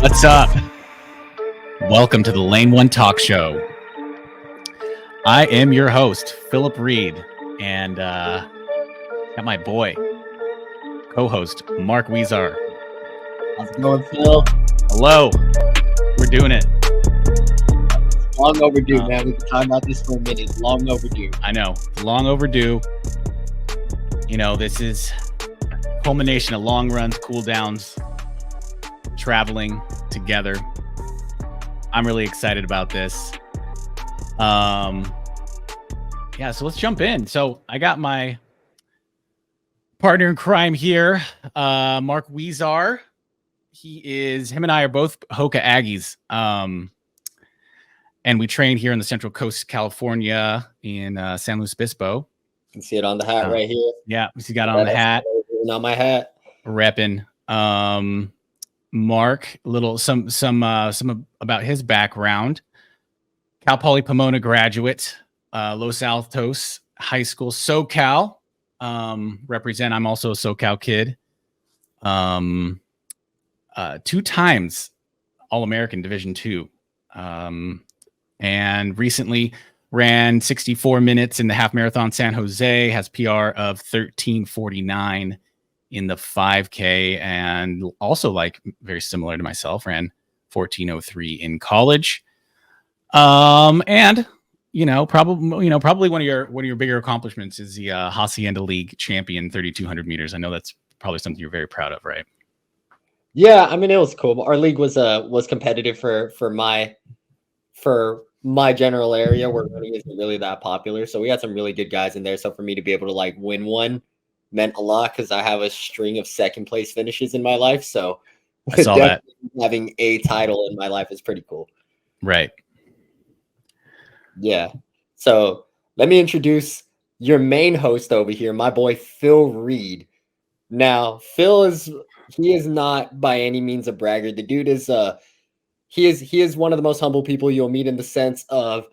What's up? Welcome to the Lane One Talk Show. I am your host, Phillip Reid, and got my boy, co-host, Mark Huizar. How's it going, Phil? Hello. We're doing it. Long overdue, man. We've been talking about this for a minute. Long overdue. I know. Long overdue. You know, this is a culmination of long runs, cool downs, traveling together. I'm really excited about this. Yeah, so let's jump in. So I got my partner in crime here, Mark Huizar. Him and I are both HOKA Aggies. And we train here in the Central Coast, California, in San Luis Obispo. You can see it on the hat right here. Yeah, we got on the hat. On my hat. Repping. Mark, some about his background. Cal Poly Pomona graduate, Los Altos High School, SoCal. Represent. I'm also a SoCal kid. 2 times All-American Division II. And recently ran 64 minutes in the half marathon San Jose, has PR of 13:49 in the 5K, and also, like, very similar to myself, ran 14:03 in college. And probably one of your bigger accomplishments is the Hacienda League champion 3,200 meters. I know that's probably something you're very proud of, right? Yeah, I mean, it was cool. Our league was competitive for my general area where running isn't really that popular. So we had some really good guys in there. So for me to be able to like win one meant a lot because I have a string of second place finishes in my life. So I saw that. Having a title in my life is pretty cool. Right. Yeah. So let me introduce your main host over here, my boy Phil Reid. Now, Phil is not by any means a braggart. The dude is he is one of the most humble people you'll meet, in the sense of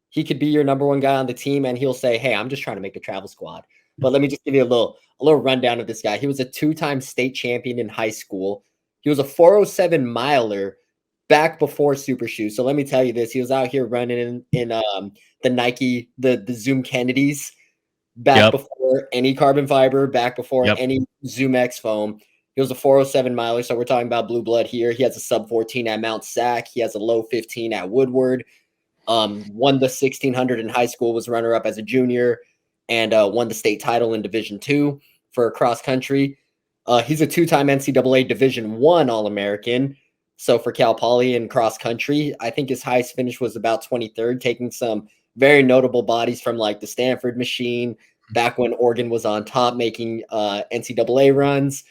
he could be your number one guy on the team and he'll say, "Hey, I'm just trying to make the travel squad." But let me just give you a little rundown of this guy. He was a 2-time state champion in high school. He was a 407 miler back before Super Shoes. So let me tell you this. He was out here running in the Nike, the Zoom Kennedys, back before any carbon fiber, back before any Zoom X foam. He was a 407 miler, so we're talking about blue blood here. He has a sub 14 at Mount Sac. He has a low 15 at Woodward. Won the 1600 in high school, was runner-up as a junior, and won the state title in Division II for cross country. He's a 2-time NCAA Division I All-American. So for Cal Poly in cross country, I think his highest finish was about 23rd, taking some very notable bodies from like the Stanford machine, back when Oregon was on top, making NCAA runs.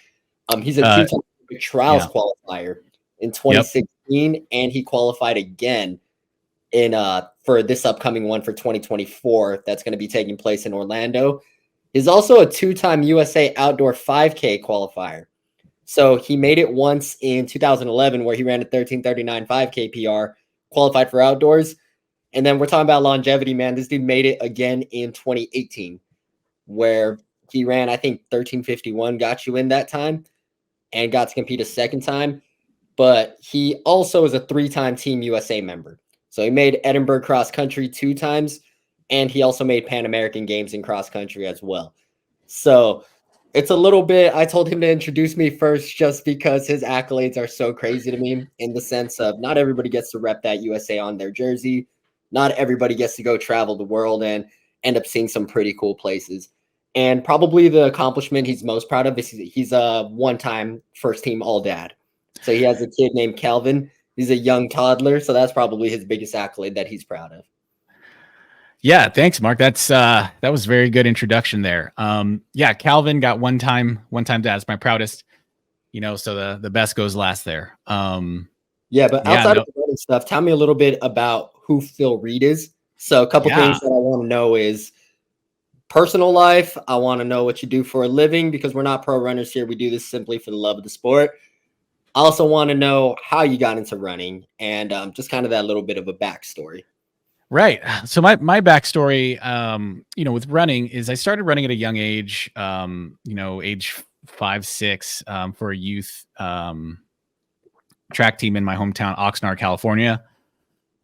He's a 2-time trials qualifier in 2016, and he qualified again in for this upcoming one for 2024 that's going to be taking place in Orlando. He's also a 2-time USA Outdoor 5K qualifier. So he made it once in 2011 where he ran a 13:39 5K PR, qualified for outdoors. And then we're talking about longevity, man. This dude made it again in 2018 where he ran, I think, 13:51, got you in that time, and got to compete a second time. But he also is a 3-time Team USA member. So he made Edinburgh cross country 2 times, and he also made Pan American Games in cross country as well. So it's a little bit, I told him to introduce me first just because his accolades are so crazy to me, in the sense of not everybody gets to rep that USA on their jersey. Not everybody gets to go travel the world and end up seeing some pretty cool places. And probably the accomplishment he's most proud of is he's a 1-time first team All-Dad. So he has a kid named Calvin. He's a young toddler. So that's probably his biggest accolade that he's proud of. Yeah, thanks, Mark. That was a very good introduction there. Yeah, Calvin got one time dad. It's my proudest, so the best goes last there. Yeah, but outside of the running stuff, tell me a little bit about who Phil Reid is. So a couple things that I want to know is personal life. I want to know what you do for a living, because we're not pro runners here. We do this simply for the love of the sport. I also want to know how you got into running, and just kind of that little bit of a backstory. Right. So my backstory, with running is I started running at a young age, age 5, 6, for a youth track team in my hometown, Oxnard, California.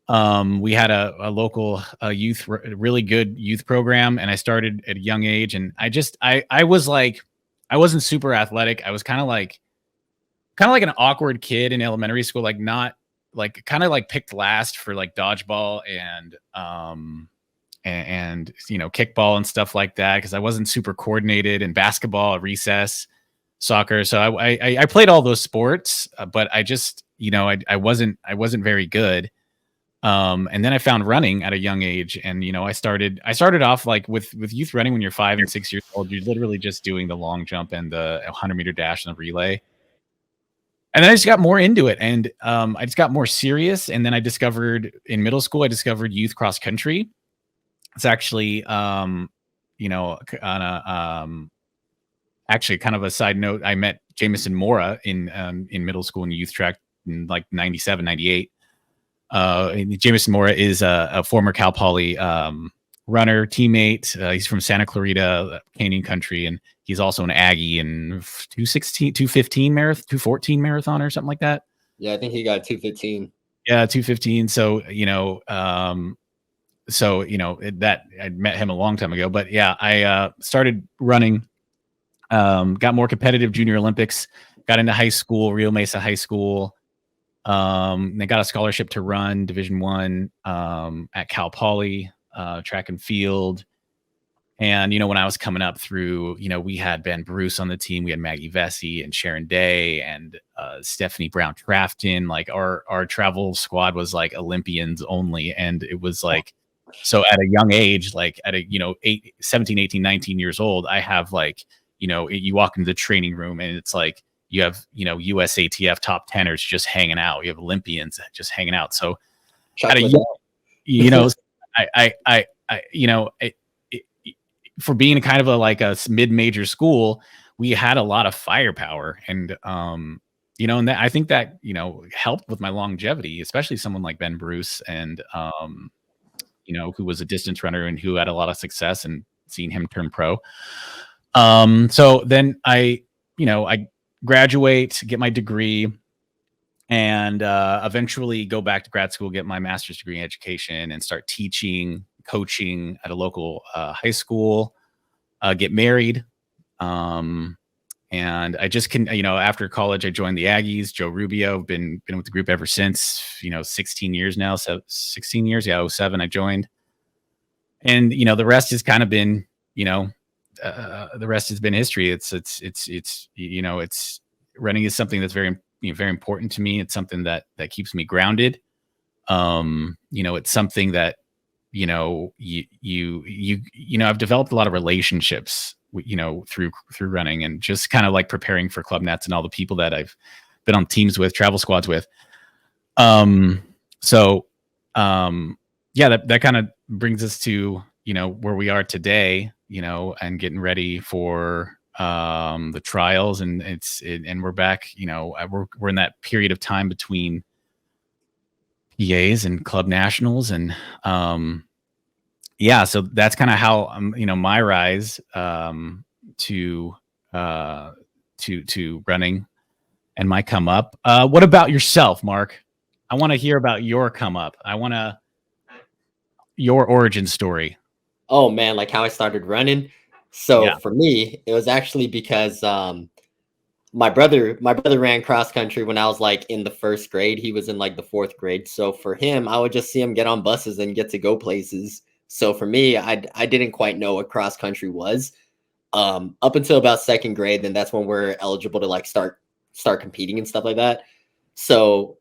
We had a local really good youth program, and I started at a young age. And I was like, I wasn't super athletic. I was kind of like an awkward kid in elementary school, like not like kind of like picked last for like dodgeball and kickball and stuff like that, because I wasn't super coordinated, in basketball at recess, soccer. So I played all those sports, but I just I wasn't very good. And then I found running at a young age, and I started off like with youth running. When you're 5 and 6 years old, you're literally just doing the long jump and the 100-meter dash and the relay. And then I just got more into it, and I just got more serious. And then I discovered in middle school, I discovered youth cross country. It's actually, on a actually kind of a side note, I met Jameson Mora in middle school and youth track in like 97, 98. Jameson Mora is a former Cal Poly runner teammate. He's from Santa Clarita, Canyon country, and he's also an Aggie in 215 marathon, 214 marathon or something like that. Yeah, I think he got 215. Yeah, 215. So, that I met him a long time ago. But yeah, I started running, got more competitive junior Olympics, got into high school, Rio Mesa High School. They got a scholarship to run Division I at Cal Poly, track and field. And, when I was coming up through, we had Ben Bruce on the team. We had Maggie Vesey and Sharon Day and Stephanie Brown Trafton. Like our travel squad was like Olympians only. And it was like, so at a young age, like at a, 17, 18, 19 years old, I have like, you walk into the training room and it's like, you have, USATF top 10ers just hanging out. You have Olympians just hanging out. So at a, for being kind of a mid-major school, we had a lot of firepower, and and that, I think that helped with my longevity, especially someone like Ben Bruce, and who was a distance runner and who had a lot of success, and seeing him turn pro. So then I graduate, get my degree, and eventually go back to grad school, get my master's degree in education, and start teaching, coaching at a local high school, get married. And I just after college, I joined the Aggies. Joe Rubio, been with the group ever since, 16 years now. So 16 years. Yeah. 07, I joined. And, the rest has kind of been, the rest has been history. It's running is something that's very, very important to me. It's something that keeps me grounded. It's something that, I've developed a lot of relationships, through running, and just kind of like preparing for Club Nets and all the people that I've been on teams with, travel squads with. Yeah, that kind of brings us to, where we are today, and getting ready for the trials, and and we're back, we're in that period of time between PAs and club nationals, and so that's kind of how my rise to running and my come up. What about yourself, Mark? I want to hear about your come up. Your origin story. Oh man, like how I started running. So for me, it was actually because my brother ran cross country when I was like in the first grade. He was in like the fourth grade. So for him, I would just see him get on buses and get to go places. So for me, I didn't quite know what cross country was up until about second grade. Then that's when we're eligible to like start competing and stuff like that. So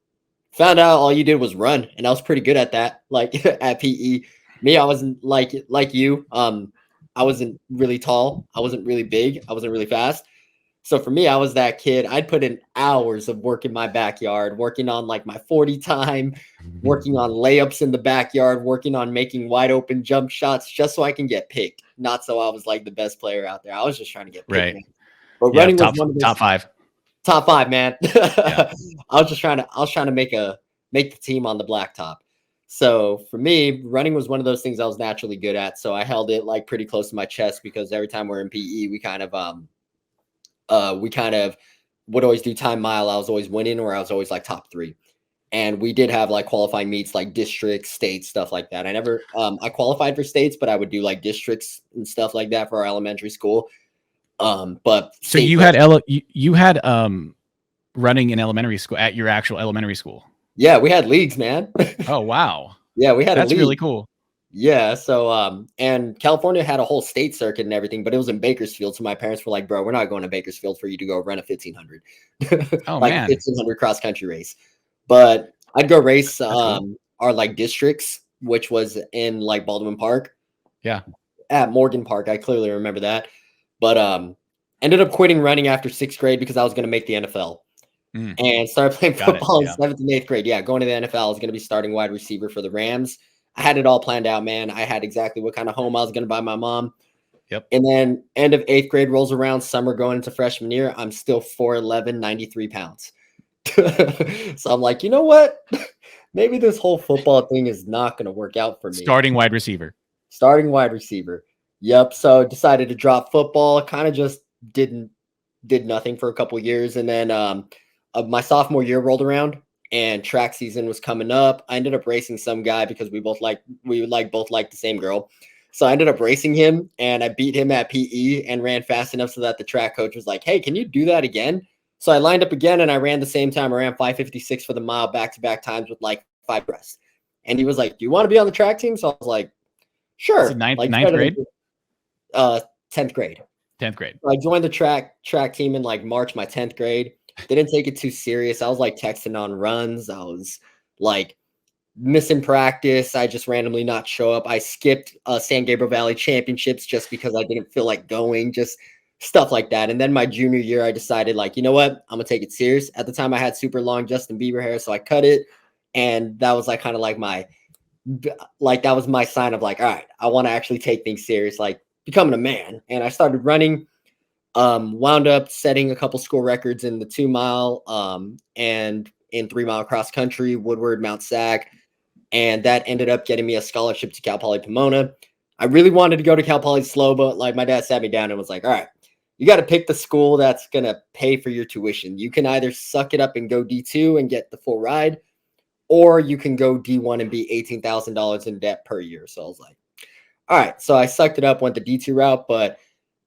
found out all you did was run, and I was pretty good at that. Like at PE, me, I wasn't like you. I wasn't really tall. I wasn't really big. I wasn't really fast. So for me, I was that kid. I'd put in hours of work in my backyard, working on like my 40 time, working on layups in the backyard, working on making wide open jump shots just so I can get picked. Not so I was like the best player out there. I was just trying to get picked. Right. Man. But running was one of those top five. Top five, man. Yeah. I was trying to make the team on the blacktop. So for me, running was one of those things I was naturally good at. So I held it like pretty close to my chest, because every time we're in PE, we kind of would always do time mile. I was always winning, or I was always like top 3. And we did have like qualifying meets, like districts, states, stuff like that. I never, I qualified for states, but I would do like districts and stuff like that for our elementary school. But So you had you had running in elementary school at your actual elementary school. Yeah, we had leagues, man. Oh wow. Yeah, we had That's a league. really cool. Yeah, so and California had a whole state circuit and everything, but it was in Bakersfield. So my parents were like, "Bro, we're not going to Bakersfield for you to go run a 1500." Oh like man. 1500 cross country race. But I'd go race Cool. our like districts, which was in like Baldwin Park. Yeah. At Morgan Park. I clearly remember that. But ended up quitting running after 6th grade because I was going to make the NFL. And started playing football in 7th and 8th grade. Yeah, going to the NFL. I was going to be starting wide receiver for the Rams. I had it all planned out, man. I had exactly what kind of home I was going to buy my mom. Yep. And then end of 8th grade rolls around, summer going into freshman year. I'm still 4'11", 93 pounds. So I'm like, you know what? Maybe this whole football thing is not going to work out for me. Starting wide receiver. Yep. So decided to drop football. Kind of just did nothing for a couple years. And then my sophomore year rolled around and track season was coming up. I ended up racing some guy because we both liked the same girl. So I ended up racing him and I beat him at PE and ran fast enough so that the track coach was like, "Hey, can you do that again?" So I lined up again and I ran the same time. I ran 5:56 for the mile back-to-back times with like 5 breaths. And he was like, "Do you want to be on the track team?" So I was like, "Sure." Is it like ninth grade? 10th grade. 10th grade. So I joined the track team in like March, my 10th grade. Didn't take it too serious. I was like texting on runs. I was like missing practice. I just randomly not show up. I skipped San Gabriel Valley championships just because I didn't feel like going, just stuff like that. And then my junior year, I decided like, you know what? I'm gonna take it serious. At the time I had super long Justin Bieber hair, so I cut it. And that was like kind of like that was my sign of like, all right, I want to actually take things serious, like becoming a man. And I started running. Wound up setting a couple school records in the 2 mile and in 3 mile cross country, Woodward, Mount Sac. And that ended up getting me a scholarship to Cal Poly Pomona. I really wanted to go to Cal Poly SLO, but like my dad sat me down and was like, all right, you got to pick the school that's going to pay for your tuition. You can either suck it up and go D2 and get the full ride, or you can go D1 and be $18,000 in debt per year. So I was like, all right. So I sucked it up, went the D2 route, but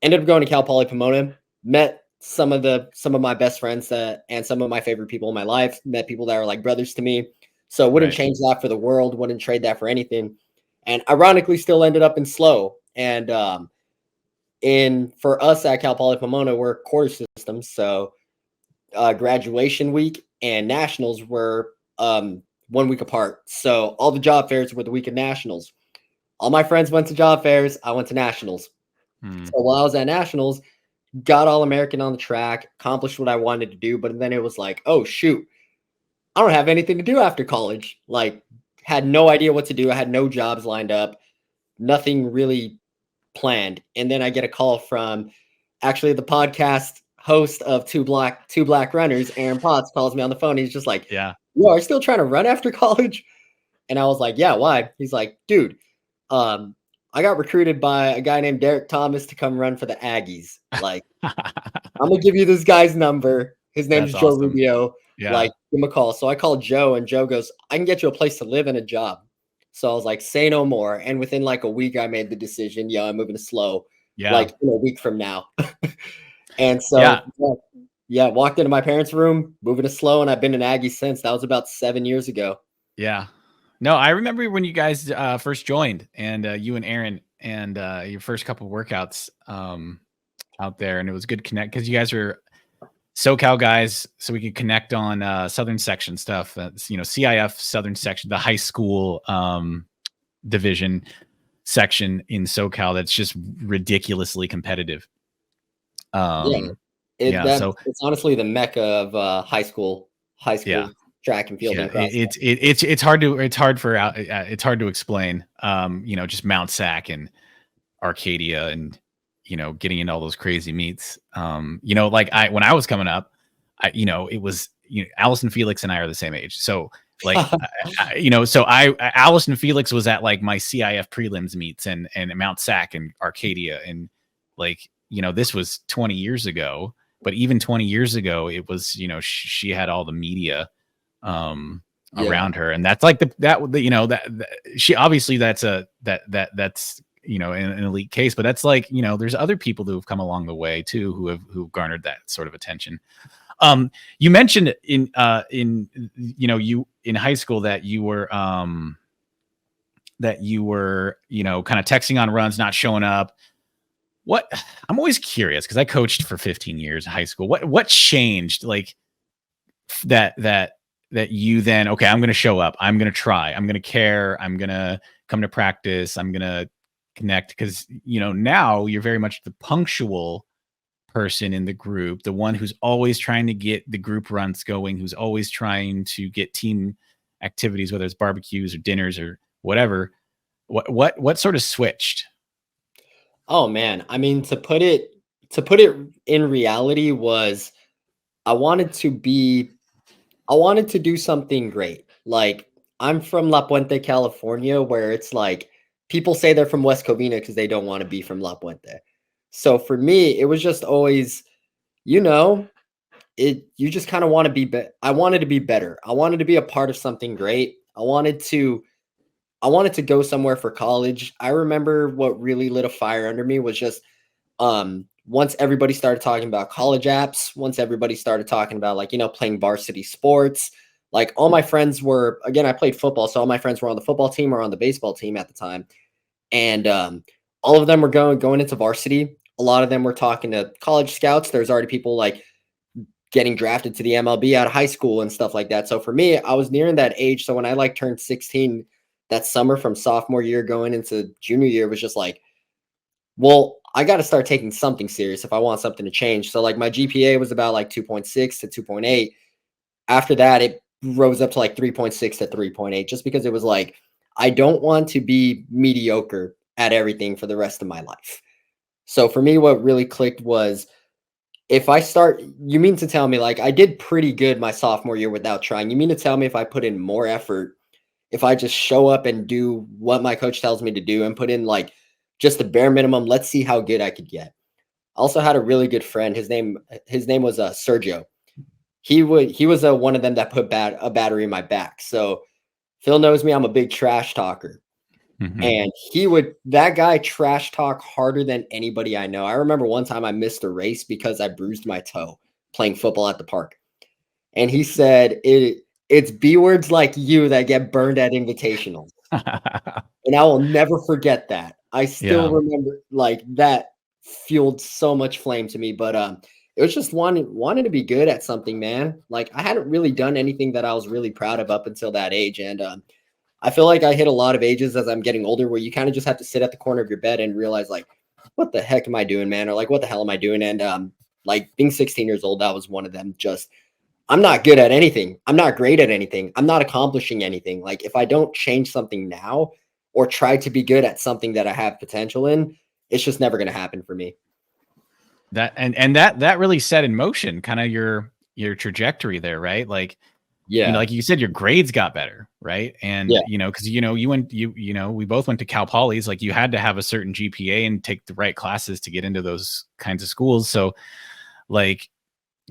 ended up going to Cal Poly Pomona, met some of my best friends and some of my favorite people in my life, met people that are like brothers to me. So wouldn't change that for the world, wouldn't trade that for anything. And ironically still ended up in SLO. And for us at Cal Poly Pomona, we're quarter systems. So graduation week and nationals were 1 week apart. So all the job fairs were the week of nationals. All my friends went to job fairs. I went to nationals. So while I was at nationals, got All-American on the track, accomplished what I wanted to do. But then it was like, oh, shoot, I don't have anything to do after college. Like, had no idea what to do. I had no jobs lined up, nothing really planned. And then I get a call from actually the podcast host of Two Black Runners, Aaron Potts, calls me on the phone. He's just like, yeah, "You are still trying to run after college?" And I was like, "Yeah, why?" He's like, "Dude, I got recruited by a guy named Derek Thomas to come run for the Aggies. Like, I'm gonna give you this guy's number. His name is Joe awesome. Rubio. Yeah. Like, give him a call." So I called Joe, and Joe goes, "I can get you a place to live and a job." So I was like, "Say no more." And within like a week, I made the decision. Yeah, I'm moving to SLO. Yeah. Like in a week from now. And so yeah, walked into my parents' room, moving to SLO, and I've been an Aggie since. That was about 7 years ago. Yeah. No, I remember when you guys first joined, and you and Aaron, and your first couple of workouts out there, and it was good connect because you guys were SoCal guys, so we could connect on Southern Section stuff. CIF Southern Section, the high school division section in SoCal that's just ridiculously competitive. So it's honestly the mecca of high school track and field. Yeah, it's hard to explain. Just Mount Sac and Arcadia and getting into all those crazy meets. When I was coming up, it was Allison Felix and I are the same age, so like Allison Felix was at like my CIF prelims meets and Mount Sac and Arcadia, and like this was 20 years ago. But even 20 years ago, it was, she had all the media around her, and that's like she obviously that's an elite case, but that's like, there's other people who have come along the way too who've garnered that sort of attention. You mentioned in you in high school that you were kind of texting on runs, not showing up. What I'm always curious, because I coached for 15 years in high school. What changed, like that you then, okay, I'm going to show up, I'm going to try, I'm going to care, I'm going to come to practice, I'm going to connect, because now you're very much the punctual person in the group, the one who's always trying to get the group runs going, who's always trying to get team activities, whether it's barbecues or dinners or whatever. What sort of switched? Oh man, I mean, to put it in reality was I wanted to do something great. Like, I'm from La Puente, California, where it's like people say they're from West Covina because they don't want to be from La Puente. So for me, it was just always, you know, you just kind of want to I wanted to be better. I wanted to be a part of something great. I wanted to go somewhere for college. I remember what really lit a fire under me was just once everybody started talking about college apps, once everybody started talking about, like, playing varsity sports, like all my friends were, again, I played football, so all my friends were on the football team or on the baseball team at the time. And all of them were going into varsity. A lot of them were talking to college scouts. There's already people like getting drafted to the MLB out of high school and stuff like that. So for me, I was nearing that age. So when I like turned 16 that summer from sophomore year going into junior year, was just like, well, I got to start taking something serious if I want something to change. So like my GPA was about like 2.6 to 2.8. After that, it rose up to like 3.6 to 3.8, just because it was like, I don't want to be mediocre at everything for the rest of my life. So for me, what really clicked was, if I start, you mean to tell me, like, I did pretty good my sophomore year without trying. You mean to tell me if I put in more effort, if I just show up and do what my coach tells me to do and put in like just the bare minimum, let's see how good I could get. I also had a really good friend. His name was Sergio. He was one of them that put a battery in my back. So Phil knows me. I'm a big trash talker. Mm-hmm. And that guy trash talk harder than anybody I know. I remember one time I missed a race because I bruised my toe playing football at the park. And he said, it's B words like you that get burned at invitationals. And I will never forget that. I still remember, like, that fueled so much flame to me. But it was just wanting to be good at something, man. Like, I hadn't really done anything that I was really proud of up until that age. And I feel like I hit a lot of ages as I'm getting older where you kind of just have to sit at the corner of your bed and realize, like, what the heck am I doing, man? Or like, what the hell am I doing? And like, being 16 years old, that was one of them. Just, I'm not good at anything. I'm not great at anything. I'm not accomplishing anything. Like, if I don't change something now or try to be good at something that I have potential in, it's just never going to happen for me. That really set in motion kind of your trajectory there, right? Like, Yeah. like you said, your grades got better, right? And because we both went to Cal Polys. Like, you had to have a certain GPA and take the right classes to get into those kinds of schools. So, like,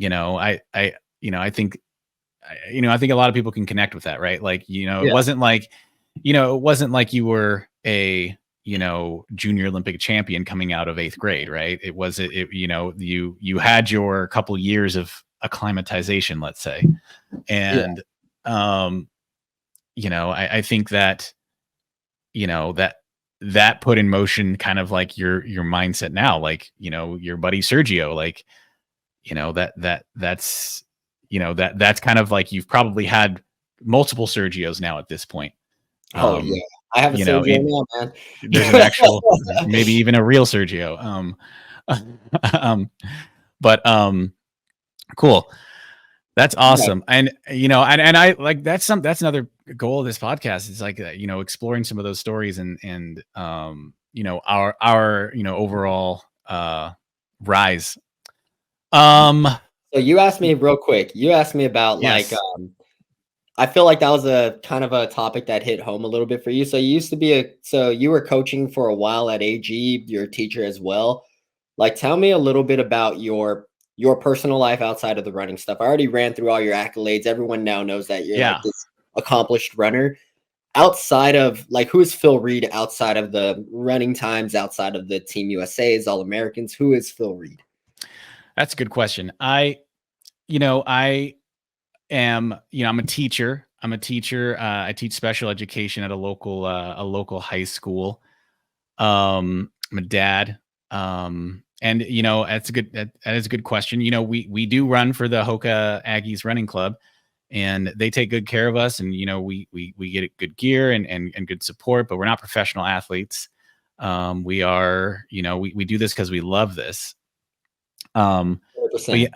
I think a lot of people can connect with that, right? Like, it wasn't like, you were a junior Olympic champion coming out of 8th grade, right? It was you had your couple years of acclimatization, let's say. And I think that that put in motion kind of like your mindset now, like, your buddy Sergio, like, that's kind of like, you've probably had multiple Sergios now at this point. Oh yeah, I have a Sergio now, man. There's an actual, maybe even a real Sergio. But cool. That's awesome. And and I like, that's another goal of this podcast is like, exploring some of those stories and our overall rise. So you asked me real quick. You asked me about yes. like I feel like that was a kind of a topic that hit home a little bit for you. So you used to be so you were coaching for a while at AG, you're a teacher as well. Like, tell me a little bit about your your personal life outside of the running stuff. I already ran through all your accolades. Everyone now knows that you're like Yeah. this accomplished runner. Outside of like, who is Phil Reid outside of the running times, outside of the Team USA's, All Americans? Who is Phil Reid? That's a good question. I am, I'm a teacher. I teach special education at a local high school. I'm a dad. And that is a good question. We do run for the HOKA Aggies Running Club, and they take good care of us, and we get good gear and good support, but we're not professional athletes. We are, we do this because we love this. But 100%.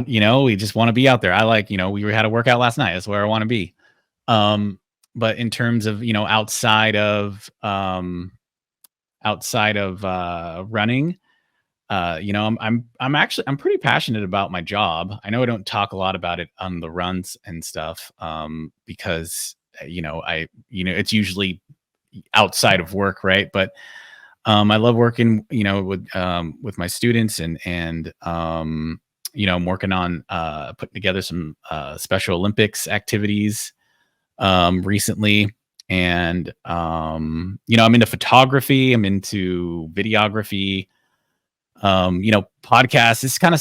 yeah, we just want to be out there. I like, we had a workout last night. That's where I want to be. But in terms of, outside of running, I'm pretty passionate about my job. I know I don't talk a lot about it on the runs and stuff, because it's usually outside of work, right? But I love working, with my students, and I'm working on putting together some Special Olympics activities recently. And I'm into photography, I'm into videography, podcasts, this kind of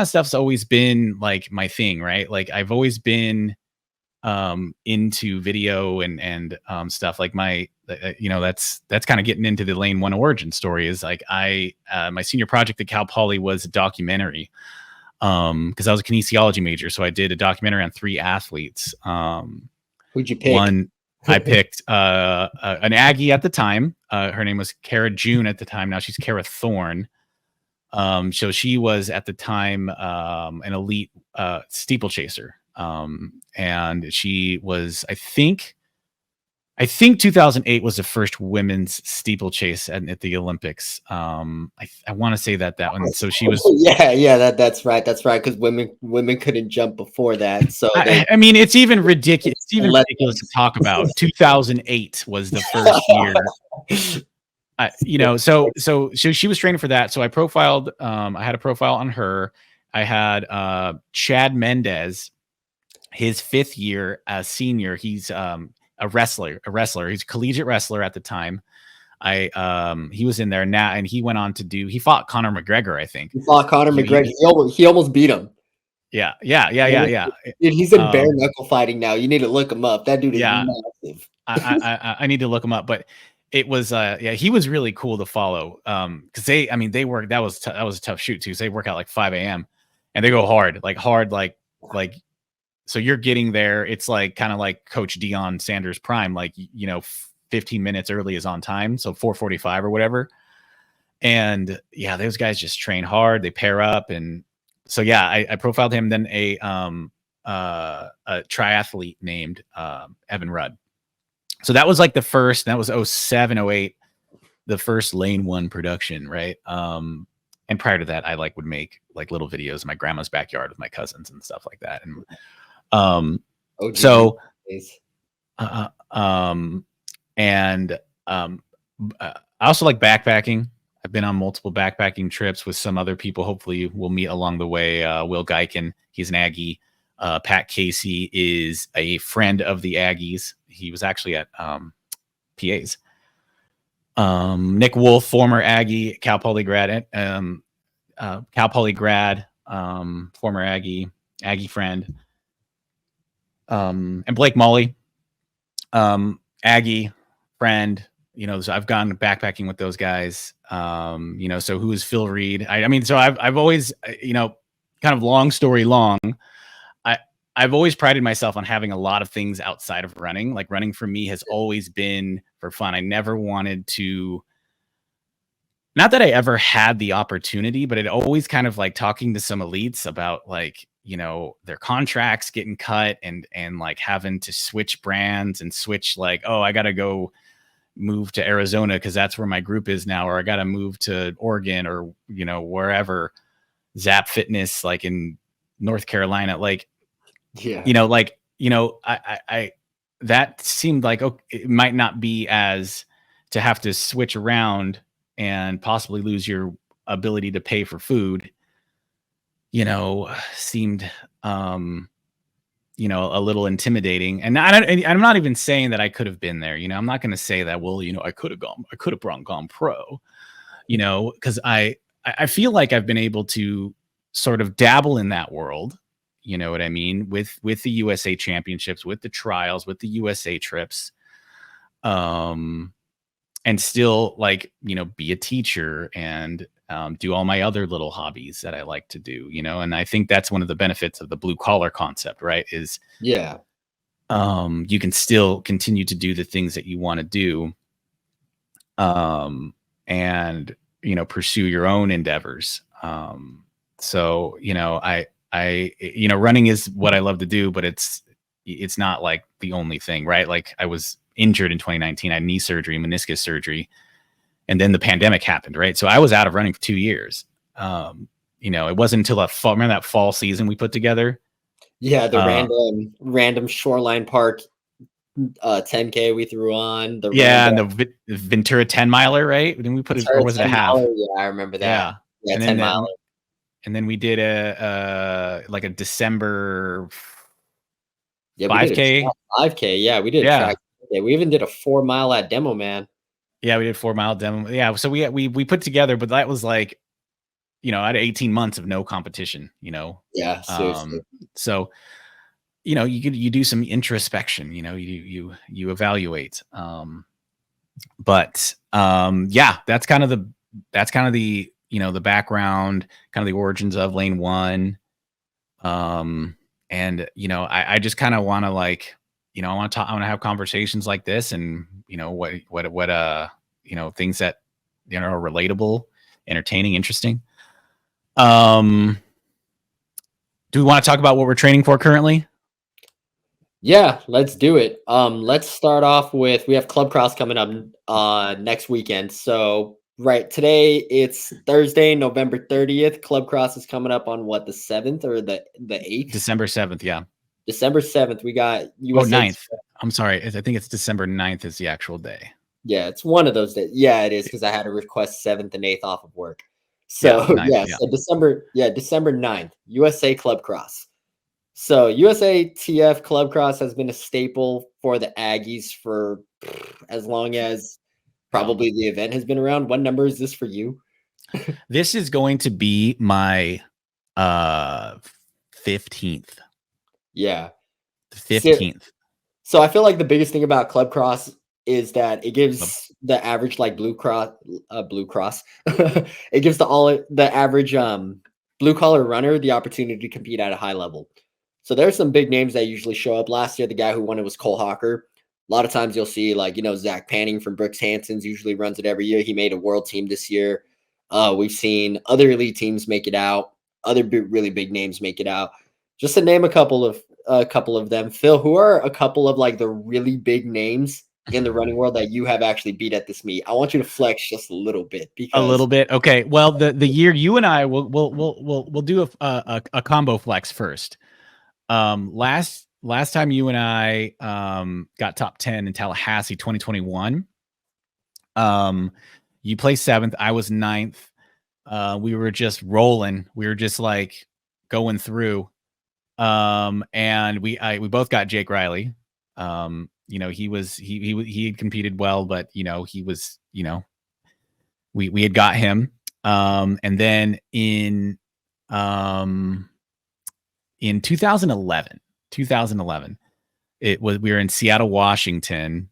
stuff's always been like my thing, right? Like I've always been into video and stuff. Like that's kind of getting into the Lane One origin story. Is like my senior project at Cal Poly was a documentary, because I was a kinesiology major, so I did a documentary on 3 athletes. Who'd you pick? One, I picked an Aggie at the time. Her name was Kara June at the time. Now she's Kara Thorne. So she was at the time an elite steeplechaser. And she was, I think 2008 was the first women's steeplechase at the Olympics. I want to say that one. So she was. Yeah, that's right. That's right. Because women couldn't jump before that. So I mean, it's even ridiculous. It's even ridiculous to talk about. 2008 was the first year. So she was training for that. So I profiled. I had a profile on her. I had Chad Mendez, his 5th year as senior. He's a wrestler. He's a collegiate wrestler at the time. He was in there now, and he went on to he fought Conor McGregor, I think. He fought Conor McGregor. He almost beat him. Yeah. Dude, he's in bare knuckle fighting now. You need to look him up. That dude is massive. I need to look him up, but it was he was really cool to follow. Because they work. That was a tough shoot too. So they work out like 5 a.m. and they go hard. So you're getting there. It's like kind of like Coach Deion Sanders prime, like 15 minutes early is on time, so 4:45 or whatever. And yeah, those guys just train hard. They pair up, and so yeah, I profiled him. Then a triathlete named Evan Rudd. So that was like the first. That was 07, 08, the first Lane One production, right? And prior to that, I would make like little videos in my grandma's backyard with my cousins and stuff like that. And I also like backpacking. I've been on multiple backpacking trips with some other people. Hopefully we'll meet along the way. Will Geiken, he's an Aggie. Pat Casey is a friend of the Aggies. He was actually at PA's. Nick Wolf, former Aggie, Cal Poly grad, former Aggie friend. And Blake Molly, Aggie friend. So I've gone backpacking with those guys. So who is Phil Reid? I mean, so I've always, kind of long story long, I've always prided myself on having a lot of things outside of running. Like running for me has always been for fun. I never wanted to, not that I ever had the opportunity, but it always kind of like talking to some elites about like, their contracts getting cut and like having to switch brands and switch like, oh, I got to go move to Arizona because that's where my group is now, or I got to move to Oregon or, wherever, Zap Fitness, like in North Carolina, like, I that seemed like, okay, it might not be as to have to switch around and possibly lose your ability to pay for food. seemed, a little intimidating. And I'm not even saying that I could have been there. I'm not going to say that, well, I could have gone pro, because I feel like I've been able to sort of dabble in that world. You know what I mean? With the USA championships, with the trials, with the USA trips, and still be a teacher and do all my other little hobbies that I like to do, and I think that's one of the benefits of the blue collar concept, right? Is Yeah. You can still continue to do the things that you want to do, and pursue your own endeavors. So running is what I love to do, but it's not like the only thing, right? Like I was injured in 2019, I had knee surgery, meniscus surgery, and then the pandemic happened, right? So I was out of running for 2 years. It wasn't until remember that fall season we put together? Yeah, the random Shoreline Park 10K we threw on. And the Ventura 10 miler, right? Then we put it, or was it a half? Miler, yeah, I remember that. Yeah, and 10 miler. And then we did a December 5K. 5K. Yeah, we did a track. We even did a 4 mile at Demo, man. Yeah, we did 4 mile demo. Yeah, so we put together, but that was I had 18 months of no competition. Yeah, seriously. So you do some introspection. You evaluate. But that's kind of the the background, kind of the origins of Lane 1. And I just kind of want to I want to have conversations like this, and what things that are relatable, entertaining, interesting. Do we want to talk about what we're training for currently? Yeah, let's do it. Let's start off with, we have Club Cross coming up next weekend. So right today, it's Thursday, November 30th. Club Cross is coming up on what, the 7th or the 8th? December 7th, yeah. December 7th, we got USA 9th. I'm sorry, I think it's December 9th is the actual day. Yeah, it's one of those days. Yeah, it is, because I had to request 7th and 8th off of work. So 9th, so December 9th, USA Club Cross. So USATF Club Cross has been a staple for the Aggies for as long as probably the event has been around. What number is this for you? This is going to be my 15th. Yeah. 15th. So I feel like the biggest thing about Club Cross is that it gives the average blue cross it gives the average blue collar runner the opportunity to compete at a high level. So there's some big names that usually show up. Last year, the guy who won it was Cole Hawker. A lot of times you'll see Zach Panning from Brooks Hanson's usually runs it every year. He made a world team this year. We've seen other elite teams make it out. Other really big names make it out. Just to name a couple of them. Phil, who are a couple of the really big names in the running world that you have actually beat at this meet? I want you to flex just a little bit. A little bit. Okay. Well, the year you and I we'll do a combo flex first. Last time you and I got top 10 in Tallahassee 2021. You placed 7th, I was 9th. We were just rolling. We were just going through. And we both got Jake Riley. He had competed well, but he was, we had got him. And then in 2011, we were in Seattle, Washington.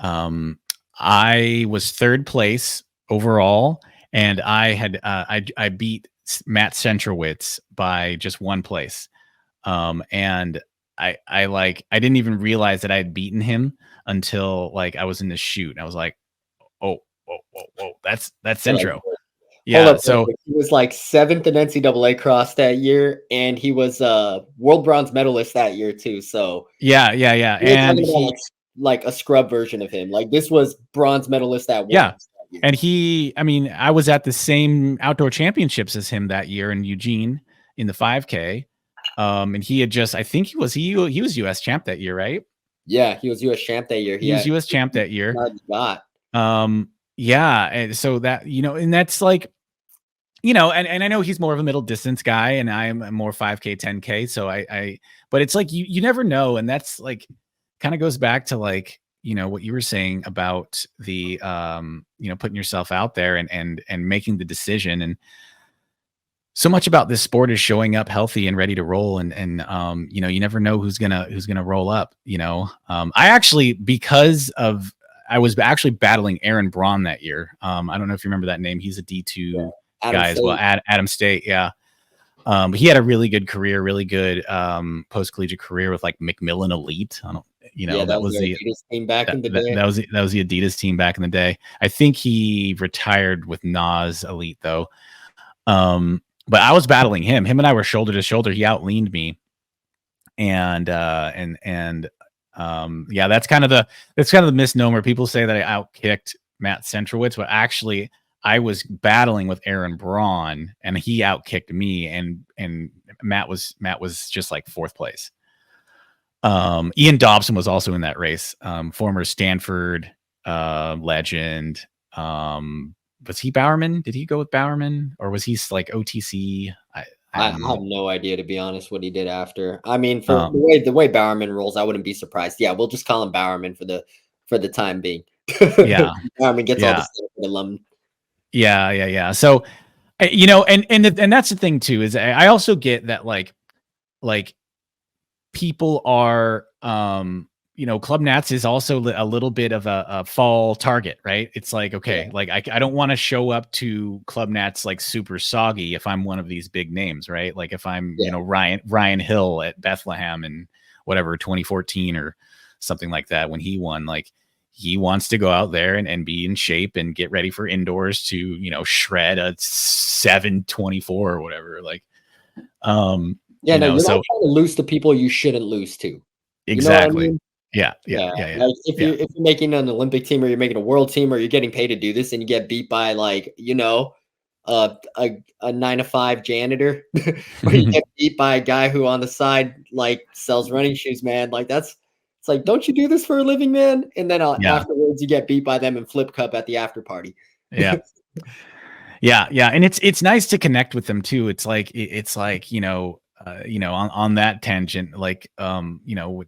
I was 3rd place overall, and I beat Matt Centrowitz by just 1 place. And I didn't even realize that I had beaten him until I was in the chute. I was like, whoa, that's Centro. Yeah, so he was 7th in NCAA cross that year, and he was world bronze medalist that year too. So yeah, and he a scrub version of him. This was bronze medalist at once. Yeah, and I was at the same outdoor championships as him that year in Eugene in the 5K. And he had just, I think he was US champ that year, right? Yeah, he was US champ that year. He was US champ that year. Got. Yeah, and so that and that's you know, and I know he's more of a middle distance guy, and I'm more 5K, 10K. So but it's like you never know, and that's like kind of goes back to like, you know, what you were saying about the you know, putting yourself out there and making the decision. And so much about this sport is showing up healthy and ready to roll, and you know, you never know who's gonna roll up, you know. I actually, because of, I was actually battling Aaron Braun that year. I don't know if you remember that name. He's a Yeah. D2 Adam guy as well. State. Adam State, yeah. But he had a really good career, really good post collegiate career with like Macmillan Elite. I don't, you Yeah, know, that that was was their the Adidas team back that, in the that, day. that was the Adidas team back in the day. I think he retired with Nas Elite though. But I was battling him. Him and I were shoulder to shoulder. He outleaned me, and yeah, that's kind of the misnomer. People say that I outkicked Matt Centrowitz, but actually I was battling with Aaron Braun, and he outkicked me, and Matt was just like fourth place. Ian Dobson was also in that race. Former Stanford legend. Was he Bowerman? Did he go with Bowerman, or was he like OTC? I have no idea, to be honest, what he did after. I mean, for um, the way Bowerman rolls, I wouldn't be surprised. Yeah, we'll just call him Bowerman for the time being. yeah, Bowerman gets all the yeah, Stanford alum. yeah. So, you know, and that's the thing too, is I also get that like people are, you know, Club Nats is also a little bit of a fall target, right? It's like, okay, Yeah, like I don't want to show up to Club Nats like super soggy if I'm one of these big names, right? Like if I'm, you yeah, know, Ryan Hill at Bethlehem in whatever 2014 or something like that, when he won, like he wants to go out there and be in shape and get ready for indoors to, you know, shred a 724 or whatever. Like, yeah. you No, know, you're not so trying to lose to people you shouldn't lose to. You know what I exactly. mean? Yeah, Yeah, yeah. like, Yeah. if you're making an Olympic team or you're making a world team or you're getting paid to do this and you get beat by, like, you know, a 9 to 5 janitor, or you get beat by a guy who on the side, like, sells running shoes, man, like, it's like, "Don't you do this for a living, man?" And then, Yeah. afterwards, you get beat by them in Flip Cup at the after party. Yeah. Yeah. And it's nice to connect with them too. It's like, you know, on that tangent, like, you know,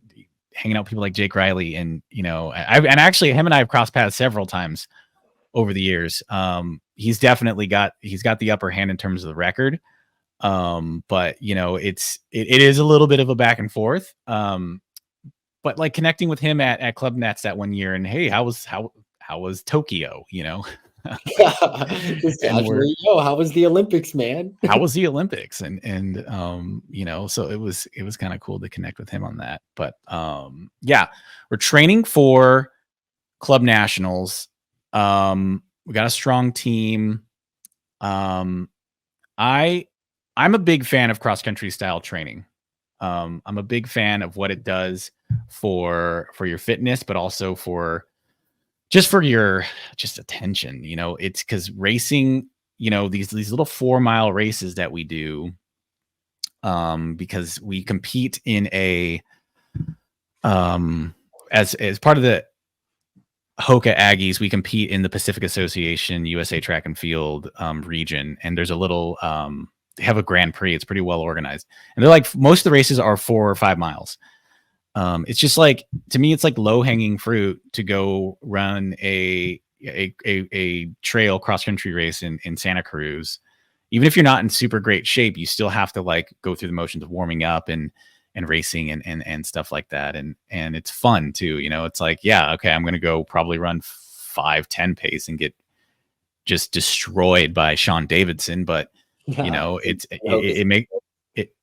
hanging out with people like Jake Riley, and, you know, and actually him and I have crossed paths several times over the years. He's got the upper hand in terms of the record. But you know, it is a little bit of a back and forth. But like connecting with him at Club Nets that one year, and hey, how was Tokyo, you know? Just And casually, "Yo, how was the Olympics, man?" how was the Olympics? And you know, so it was kind of cool to connect with him on that. But yeah, we're training for club nationals. We got a strong team. Um, I I'm a big fan of cross country style training. I'm a big fan of what it does for your fitness, but also for your just attention. You know, it's because racing, you know, these little 4 mile races that we do, because we compete in a as part of the HOKA Aggies, we compete in the Pacific Association USA Track and Field region, and there's a little they have a Grand Prix. It's pretty well organized, and they're like most of the races are 4 or 5 miles. It's just like, to me, it's like low hanging fruit to go run a trail cross country race in Santa Cruz. Even if you're not in super great shape, you still have to like go through the motions of warming up and racing and stuff like that. And it's fun too. You know, it's like, yeah, okay, I'm gonna go probably run 5:10 pace and get just destroyed by Sean Davidson, but you Yeah, know, I hope it's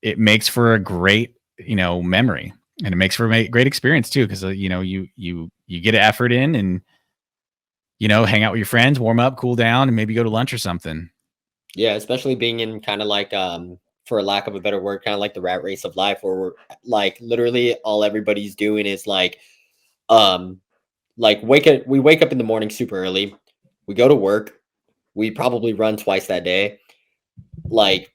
it makes for a great, you know, memory, and it makes for a great experience too, because you know, you get effort in, and you know, hang out with your friends, warm up, cool down, and maybe go to lunch or something. Yeah, especially being in kind of like, for lack of a better word, kind of like the rat race of life, where we're like literally all everybody's doing is um we wake up in the morning super early, we go to work, we probably run twice that day, like,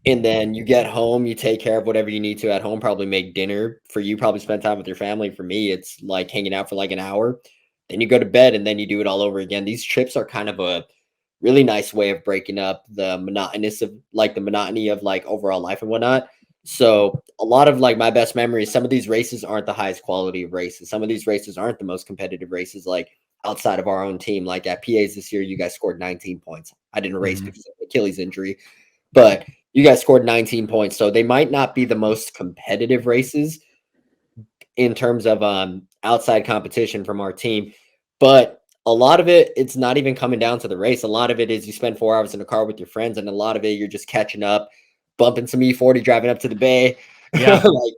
and then you get home, you take care of whatever you need to at home, probably make dinner for you, probably spend time with your family. For me, it's like hanging out for like an hour, then you go to bed, and then you do it all over again. These trips are kind of really nice way of breaking up the monotony of like overall life and whatnot. So a lot of like my best memories, some of these races aren't the highest quality of races. Some of these races aren't the most competitive races, like outside of our own team. Like at PAs this year, you guys scored 19 points. I didn't race Mhm. because of Achilles injury, but you guys scored 19 points. So they might not be the most competitive races in terms of outside competition from our team, but a lot of it, it's not even coming down to the race. A lot of it is you spend 4 hours in a car with your friends, and a lot of it you're just catching up, bumping some E40, driving up to the bay, Yeah. like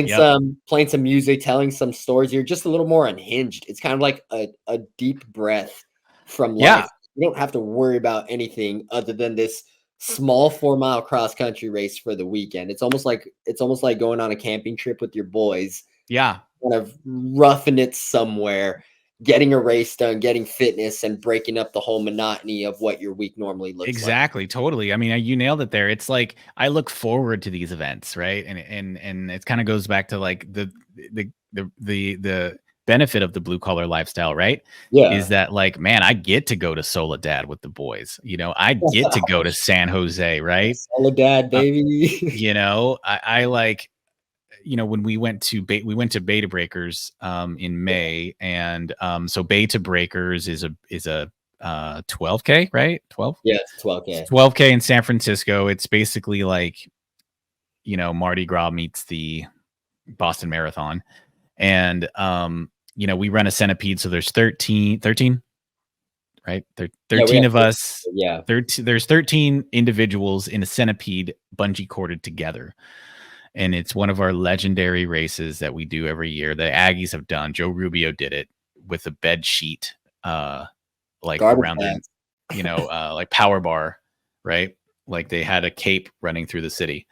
Yep. playing some music, telling some stories. You're just a little more unhinged. It's kind of like a deep breath from Yeah. life. You don't have to worry about anything other than this small 4 mile cross country race for the weekend. It's almost like going on a camping trip with your boys, Yeah. kind of roughing it somewhere, getting a race done, getting fitness, and breaking up the whole monotony of what your week normally looks like. Exactly, totally. I mean, you nailed it there. It's like I look forward to these events, right? And it kind of goes back to like the benefit of the blue collar lifestyle, right? Is Yeah. that like, man, I get to go to Soledad with the boys. I get to go to San Jose, right? Soledad, Uh, baby. I like, when we went to Beta Breakers in Yeah. May, and so Beta Breakers is a 12K, right? 12? Yeah, it's It's 12K. 12K in San Francisco. It's basically like, Mardi Gras meets the Boston Marathon. And we run a centipede, so there's 13, right? There Yeah, we 13 have of us. yeah. There's 13 individuals in a centipede bungee corded together. And it's one of our legendary races that we do every year. The Aggies have done. Joe Rubio did it with a bed sheet, like Garbage around their, bags. like power bar, right? Like they had a cape running through the city.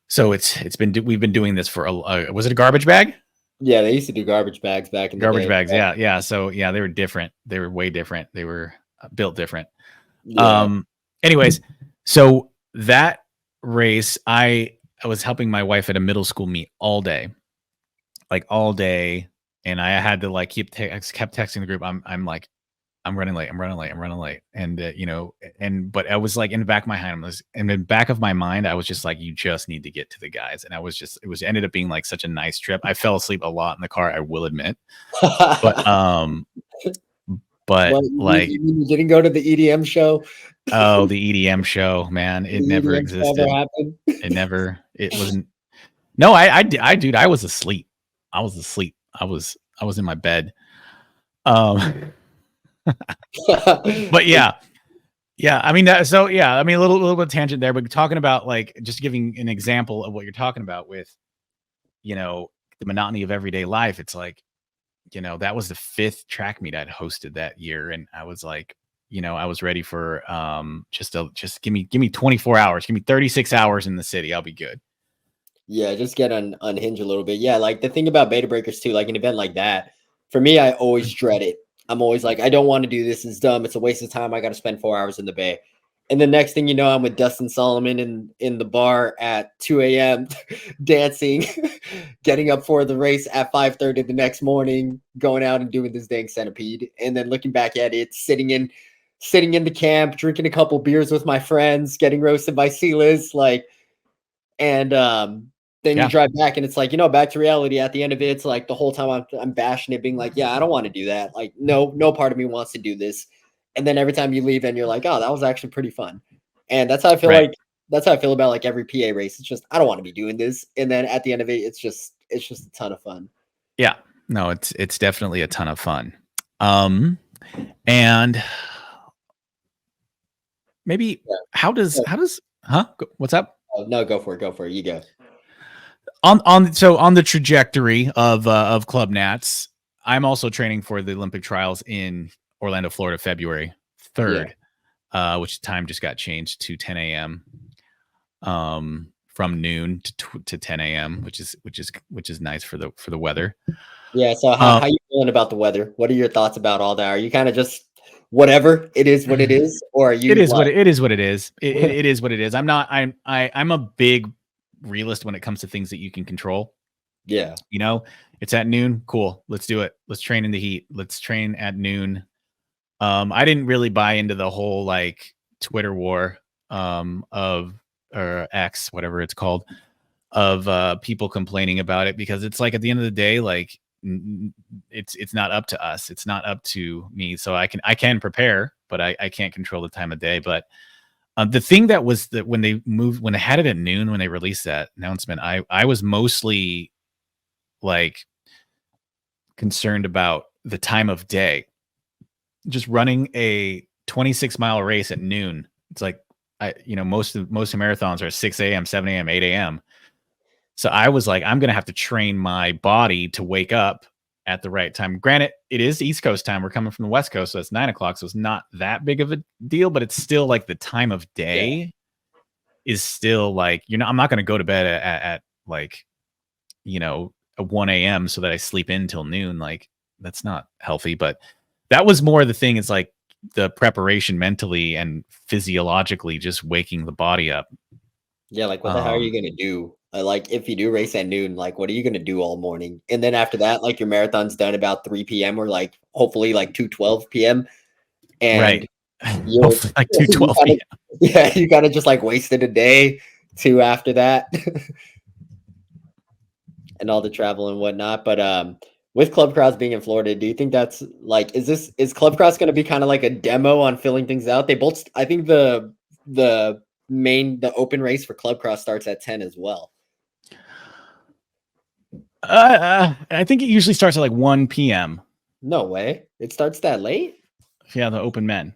So we've been doing this for was it a garbage bag? Yeah, they used to do garbage bags back in the Garbage day. bags, yeah, yeah. So yeah, they were different. They were way different. They were built different. Yeah. Um. Anyways, so that race, I was helping my wife at a middle school meet all day, like all day, and I had to like kept texting the group. I'm like, I'm running late. I'm running late. I'm running late. And but I was like in the back of my mind, in the back of my mind, I was just like, you just need to get to the guys. And it ended up being like such a nice trip. I fell asleep a lot in the car, I will admit, but What, like, you didn't go to the EDM show? oh, the EDM show, man, The it never EDM show ever existed. happened? It wasn't. No, dude, I was asleep. I was asleep. I was in my bed. Um, but yeah, yeah. I mean, I mean, a little bit of tangent there, but talking about like just giving an example of what you're talking about with, the monotony of everyday life. It's like, that was the fifth track meet I'd hosted that year, and I was like, I was ready for just give me 24 hours, give me 36 hours in the city, I'll be good. Yeah, just get unhinged a little bit. Yeah, like the thing about beta breakers too, like an event like that, for me, I always dread it. I'm always like, I don't want to do this. It's dumb. It's a waste of time. I got to spend 4 hours in the bay. And the next thing you know, I'm with Dustin Solomon in the bar at 2 a.m. dancing, getting up for the race at 5:30 the next morning, going out and doing this dang centipede. And then looking back at it, sitting in the camp, drinking a couple beers with my friends, getting roasted by Silas, like, and then you Yeah, drive back and it's like, back to reality. At the end of it, it's like the whole time I'm bashing it, being like, yeah, I don't want to do that. Like, no part of me wants to do this. And then every time you leave and you're like, oh, that was actually pretty fun. And right. that's how I feel about like every PA race. It's just I don't want to be doing this. And then at the end of it, it's just a ton of fun. Yeah, no, it's definitely a ton of fun. Um, and maybe Yeah. how does what's up? Oh, no, go for it. Go for it. You go. On the trajectory of Club Nats, I'm also training for the Olympic trials in Orlando, Florida, February Yeah. 3rd, which time just got changed to 10 a.m. From noon to 10 a.m., which is nice for the weather. Yeah. So how Um, you feeling about the weather? What are your thoughts about all that? Are you kind of just whatever it is what it is? Or are it you is what like it is. What it is. It is what it is. I'm a big realist when it comes to things that you can control. yeah. It's at noon. Cool. Let's do it. Let's train in the heat. Let's train at noon. I didn't really buy into the whole like Twitter war of or X, whatever it's called, of people complaining about it, because it's like at the end of the day, like it's not up to us. It's not up to me. So I can prepare, but I can't control the time of day. But the thing that was that when they had it at noon, when they released that announcement, I was mostly like concerned about the time of day. Just running a 26-mile race at noon. It's like most of marathons are 6 a.m., 7 a.m., 8 a.m. So I was like, I'm gonna have to train my body to wake up at the right time. Granted, it is East Coast time. We're coming from the West Coast, so it's 9 o'clock. So it's not that big of a deal, but it's still like the time of Yeah. day is still like, I'm not gonna go to bed at like, at 1 a.m. so that I sleep in till noon. Like that's not healthy. But that was more the thing. It's like the preparation mentally and physiologically, just waking the body up. Yeah, like, what the hell are you gonna do? Like, if you do race at noon, like, what are you gonna do all morning? And then after that, like, your marathon's done about 3 p.m. or, like, hopefully, like, 2:12 p.m. And Right. you're Hopefully like you 2:12 kinda p.m. yeah, you kinda just, like, wasted a day too after that and all the travel and whatnot, but, with Club Cross being in Florida, do you think that's, like is Club Cross gonna be kinda like a demo on filling things out? They both I think the open race for Club Cross starts at 10 as well. I think it usually starts at like 1 p.m. No way. It starts that late? Yeah, the open men.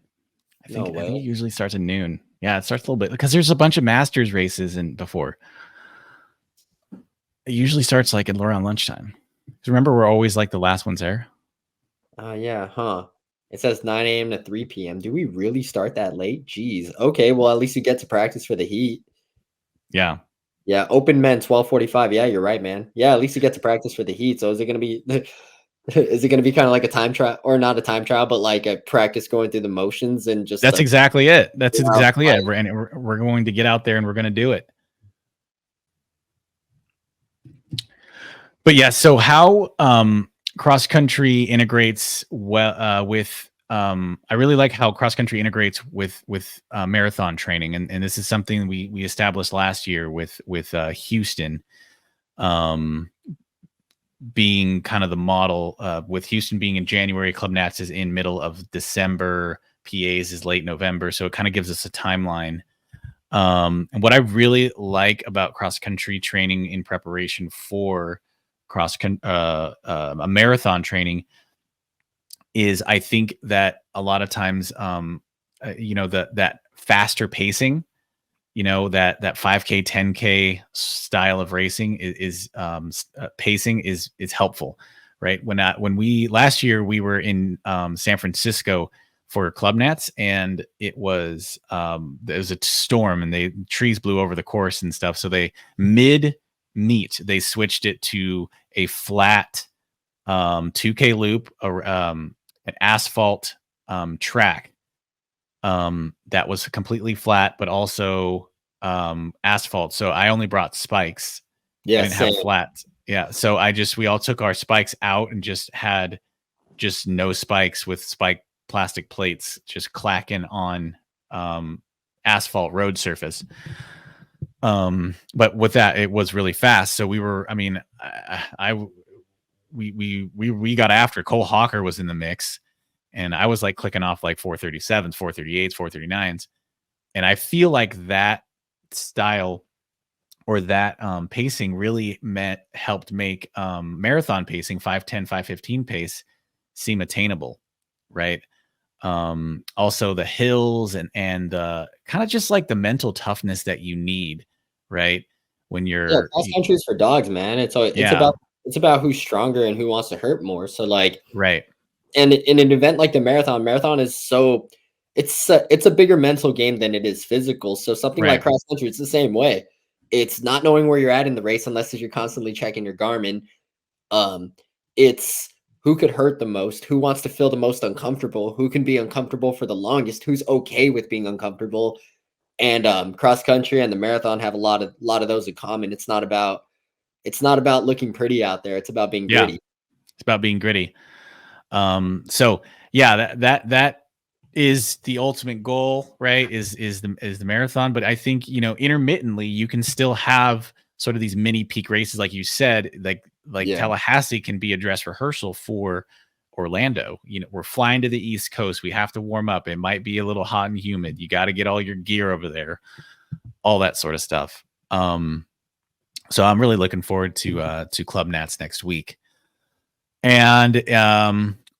I No think I think it way. usually starts at noon. Yeah, it starts a little bit because there's a bunch of masters races and before. It usually starts like around lunchtime. 'Cause remember, we're always like the last ones there. Yeah, huh. It says 9 AM to 3 PM. Do we really start that late? Jeez. Okay, well, at least you get to practice for the heat. Yeah. Yeah, open men 12:45. Yeah, you're right, man. Yeah, at least you get to practice for the heat. So is it gonna be is it gonna be kinda like a time trial or not a time trial, but like a practice going through the motions and just That's like exactly it. That's yeah, exactly it. We're going to get out there and we're going to do it. But yeah, so how cross country integrates well with I really like how cross country integrates with marathon training, and this is something we established last year with Houston being kind of the model, with Houston being in January, Club Nats is in middle of December, PAs is late November, so it kind of gives us a timeline. And what I really like about cross country training in preparation for a marathon training is I think that a lot of times, that faster pacing, that 5K, 10K style of racing pacing is helpful, right? When we last year we were in San Francisco for Club Nats, and there was a storm and the trees blew over the course and stuff. So they mid meet they switched it to a flat 2K loop, or an asphalt track that was completely flat, but also asphalt. So I only brought spikes. I yeah, didn't have same. flats. Yeah. So we all took our spikes out and just had just no spikes with spike plastic plates just clacking on asphalt road surface. But with that, it was really fast. So we were, I mean, I we got after. Cole Hawker was in the mix, and I was like clicking off like 437s, 438s, 439s. And I feel like that style or that pacing really helped make marathon pacing 5:10, 5:15 pace seem attainable, right? Also the hills and kind of just like the mental toughness that you need, right? When Yeah, cross country is for dogs, man. yeah, It's about who's stronger and who wants to hurt more. So like right, and in an event like the marathon is so it's a bigger mental game than it is physical. So something like right, cross country, it's the same way. It's not knowing where you're at in the race unless you're constantly checking your Garmin. Um, it's who could hurt the most, who wants to feel the most uncomfortable, who can be uncomfortable for the longest, who's okay with being uncomfortable. And cross country and the marathon have a lot of those in common. It's not about looking pretty out there. It's about being yeah. gritty. It's about being gritty. So yeah, that is the ultimate goal, right? Is the marathon, but I think, intermittently you can still have sort of these mini peak races, like you said, like Yeah. Tallahassee can be a dress rehearsal for Orlando. We're flying to the East Coast. We have to warm up. It might be a little hot and humid. You got to get all your gear over there, all that sort of stuff. So I'm really looking forward to Club Nats next week. And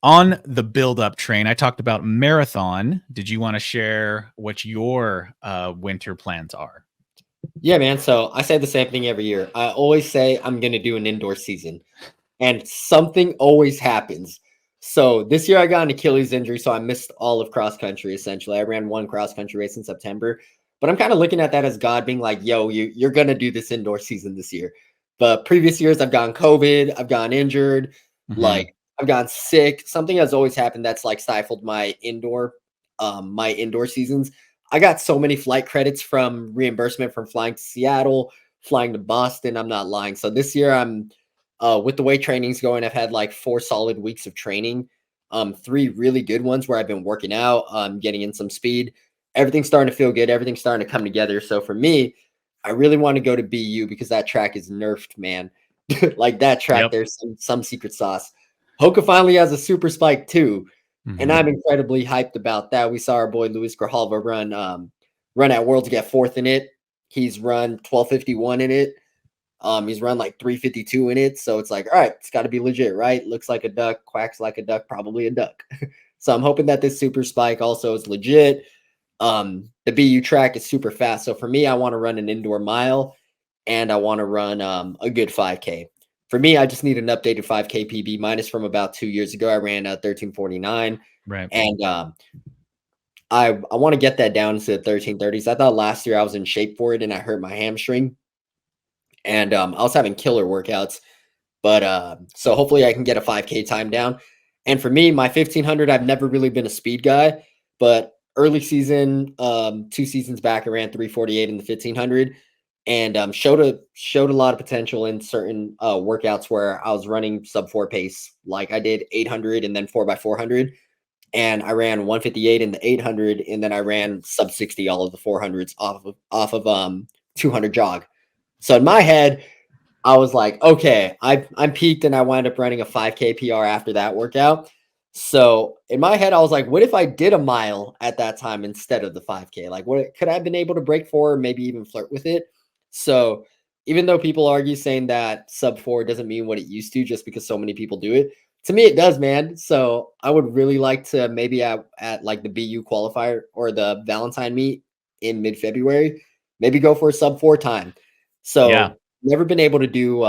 on the build-up train, I talked about marathon. Did you want to share what your winter plans are? Yeah, man. So I say the same thing every year. I always say I'm going to do an indoor season, and something always happens. So this year I got an Achilles injury, so I missed all of cross country essentially. I ran one cross country race in September, but I'm kind of looking at that as God being like, yo, you're going to do this indoor season this year. But previous years I've gotten COVID, I've gotten injured, Mm-hmm. like I've gotten sick. Something has always happened that's like stifled my indoor seasons. I got so many flight credits from reimbursement from flying to Seattle, flying to Boston. I'm not lying. So this year I'm with the way training's going, I've had like 4 solid weeks of training. 3 really good ones where I've been working out, getting in some speed. Everything's starting to feel good. Everything's starting to come together. So for me, I really want to go to BU because that track is nerfed, man. Like that track, Yep. there's some secret sauce. Hoka finally has a super spike too, and Mm-hmm. I'm incredibly hyped about that. We saw our boy Luis Grijalva run at Worlds, get 4th in it. He's run 12:51 in it. He's run like 3:52 in it. So it's like, all right, it's got to be legit, right? Looks like a duck, quacks like a duck, probably a duck. So I'm hoping that this super spike also is legit. The BU track is super fast. So for me, I want to run an indoor mile and I want to run a good 5K. For me, I just need an updated 5K PB minus from about 2 years ago. I ran 13:49, Right. and I want to get that down to the 13:30s. I thought last year I was in shape for it, and I hurt my hamstring, and I was having killer workouts. But so hopefully I can get a 5K time down. And for me, my 1500, I've never really been a speed guy, but early season, 2 seasons back, I ran 3:48 in the 1500, and showed a lot of potential in certain workouts where I was running sub 4 pace. Like I did 800 and then 4x400, and I ran 158 in the 800, and then I ran sub 60 all of the 400s off of 200 jog. So in my head, I was like, okay, I'm peaked, and I wound up running a 5K PR after that workout. So in my head, I was like, what if I did a mile at that time instead of the 5K? Like, what could I have been able to break for, or maybe even flirt with it? So even though people argue saying that sub 4 doesn't mean what it used to just because so many people do it, to me it does, man. So I would really like to maybe at like the BU qualifier or the Valentine meet in mid-February, maybe go for a sub 4 time. Yeah. So never been able to do